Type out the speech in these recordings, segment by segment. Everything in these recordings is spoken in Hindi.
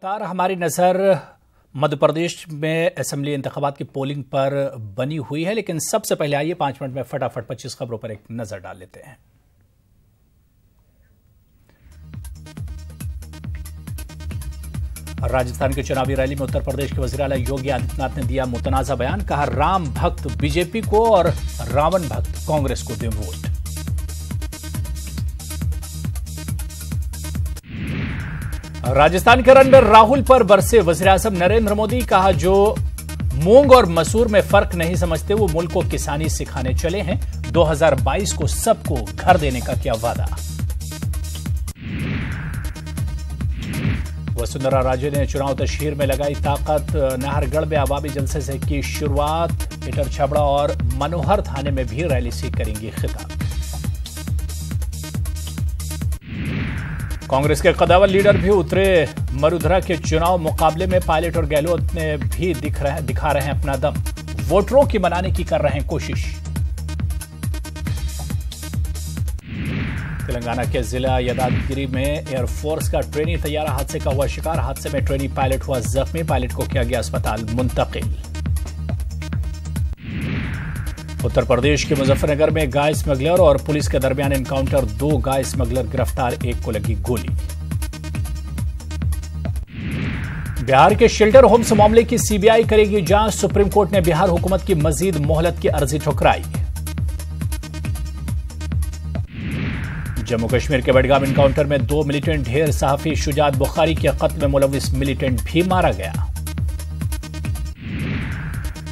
लगातार हमारी नजर मध्य प्रदेश में असेंबली इंतखाबात की पोलिंग पर बनी हुई है, लेकिन सबसे पहले आइए 5 मिनट में फटाफट 25 खबरों पर एक नजर डाल लेते हैं। राजस्थान की चुनावी रैली में उत्तर प्रदेश के वजीर आला योगी आदित्यनाथ ने दिया मुतनाजा बयान। कहा, राम भक्त बीजेपी को और रावण भक्त कांग्रेस को दें वोट। राजस्थान के रण में राहुल पर बरसे वजीर आजम नरेंद्र मोदी। कहा, जो मूंग और मसूर में फर्क नहीं समझते वो मुल्क को किसानी सिखाने चले हैं। 2022 को सबको घर देने का किया वादा। वसुंधरा राजे ने चुनाव तशहीर में लगाई ताकत। नाहरगढ़ में आवामी जलसे से की शुरुआत। इटर छबड़ा और मनोहर थाने में भी रैली से करेंगी खिताब। कांग्रेस के कदावर लीडर भी उतरे मरुधरा के चुनाव मुकाबले में। पायलट और गहलोत ने भी दिखा रहे हैं अपना दम। वोटरों की मनाने की कर रहे हैं कोशिश। तेलंगाना के जिला यादागिरी में एयरफोर्स का ट्रेनी तैयारा हादसे का हुआ शिकार। हादसे में ट्रेनी पायलट हुआ जख्मी। पायलट को किया गया अस्पताल मुंतकिल। उत्तर प्रदेश के मुजफ्फरनगर में गाय स्मगलर और पुलिस के दरमियान एनकाउंटर। 2 गाय स्मगलर गिरफ्तार, एक को लगी गोली। बिहार के शेल्टर होम्स मामले की सीबीआई करेगी जांच। सुप्रीम कोर्ट ने बिहार हुकूमत की मजीद मोहलत की अर्जी ठुकराई। जम्मू कश्मीर के बडगाम एनकाउंटर में 2 मिलिटेंट ढेर सहाफी शुजात बुखारी के कत्ल में मुलविस मिलिटेंट भी मारा गया।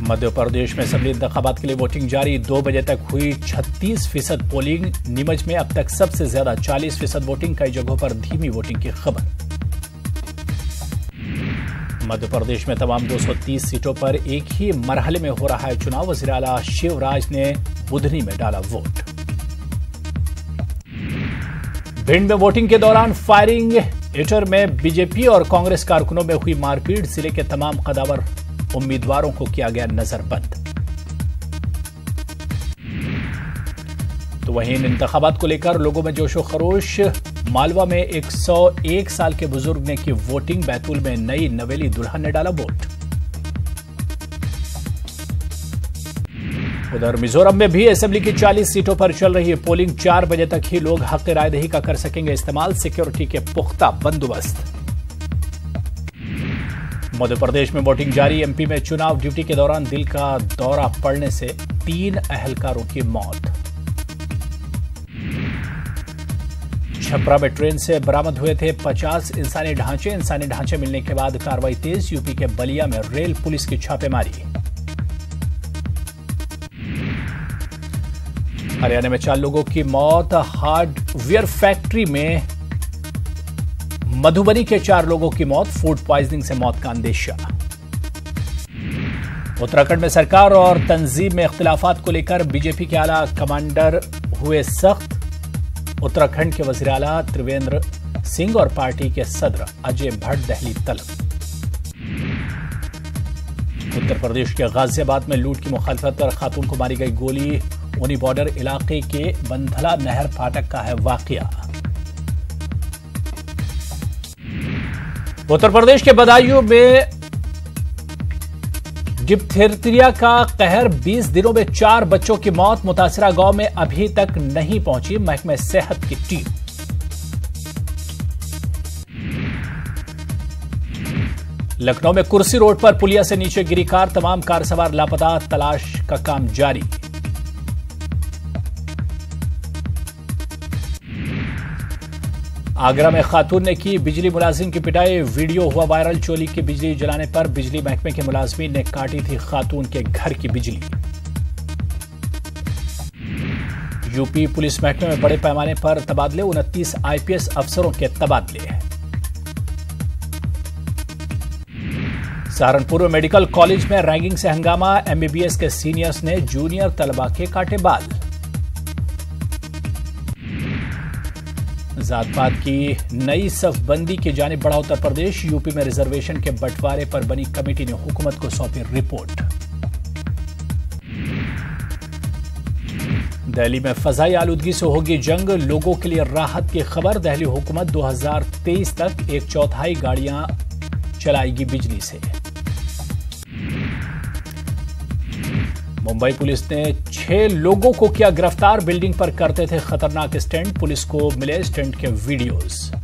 मध्य प्रदेश में असेंबली इंतखाबात के लिए वोटिंग जारी। 2 बजे तक हुई 36% पोलिंग। नीमच में अब तक सबसे ज्यादा 40% वोटिंग। कई जगहों पर धीमी वोटिंग की खबर। मध्य प्रदेश में तमाम 230 सीटों पर एक ही मरहले में हो रहा है चुनाव। वजीर आला शिवराज ने बुधनी में डाला वोट। भिंड में वोटिंग के दौरान फायरिंग। इटर में बीजेपी और कांग्रेस कारकुनों में हुई मारपीट। जिले के तमाम कदावर उम्मीदवारों को किया गया नजरबंद। तो वहीं इन इंतखाबात को लेकर लोगों में जोशो खरोश। मालवा में 101 साल के बुजुर्ग ने की वोटिंग। बैतूल में नई नवेली दुल्हन ने डाला वोट। उधर मिजोरम में भी असेंबली की 40 सीटों पर चल रही है पोलिंग। 4 बजे तक ही लोग हक रायदही का कर सकेंगे इस्तेमाल। सिक्योरिटी के पुख्ता बंदोबस्त। मध्य प्रदेश में वोटिंग जारी। एमपी में चुनाव ड्यूटी के दौरान दिल का दौरा पड़ने से 3 अहलकारों की मौत। छपरा में ट्रेन से बरामद हुए थे 50 इंसानी ढांचे। इंसानी ढांचे मिलने के बाद कार्रवाई तेज। यूपी के बलिया में रेल पुलिस की छापेमारी। हरियाणा में 4 लोगों की मौत। हार्डवेयर फैक्ट्री में मधुबनी के 4 लोगों की मौत। फूड पॉइजनिंग से मौत का अंदेशा। उत्तराखंड में सरकार और तंजीम में इख्तिलाफात को लेकर बीजेपी के आला कमांडर हुए सख्त। उत्तराखंड के वजीर आला त्रिवेंद्र सिंह और पार्टी के सदर अजय भट्ट दहली तलब। उत्तर प्रदेश के गाजियाबाद में लूट की मुखालफत पर खातून को मारी गई गोली। उनी बॉर्डर इलाके के बंधला नहर फाटक का है वाकया। उत्तर प्रदेश के बदायूं में डिप्थीरिया का कहर। 20 दिनों में 4 बच्चों की मौत। मुतासिरा गांव में अभी तक नहीं पहुंची महकमे सेहत की टीम। लखनऊ में कुर्सी रोड पर पुलिया से नीचे गिरी कार। तमाम कार सवार लापता। तलाश का काम जारी। आगरा में खातून ने की बिजली मुलाजिम की पिटाई। वीडियो हुआ वायरल। चोली की बिजली जलाने पर बिजली महकमे के मुलाजिमीन ने काटी थी खातून के घर की बिजली। यूपी पुलिस महकमे में बड़े पैमाने पर तबादले। 29 आईपीएस अफसरों के तबादले। सहारनपुर में मेडिकल कॉलेज में रैगिंग से हंगामा। एमबीबीएस के सीनियर्स ने जूनियर तलबा के काटे बाल। जात पात की नई सफबंदी की जानिब बढ़ा उत्तर प्रदेश। यूपी में रिजर्वेशन के बंटवारे पर बनी कमेटी ने हुकूमत को सौंपी रिपोर्ट। दिल्ली में फजाई आलूदगी से होगी जंग, लोगों के लिए राहत की खबर। दिल्ली हुकूमत 2023 तक 1/4 गाड़ियां चलाएगी बिजली से। मुंबई पुलिस ने 6 लोगों को किया गिरफ्तार, बिल्डिंग पर करते थे खतरनाक स्टंट, पुलिस को मिले स्टंट के वीडियोज।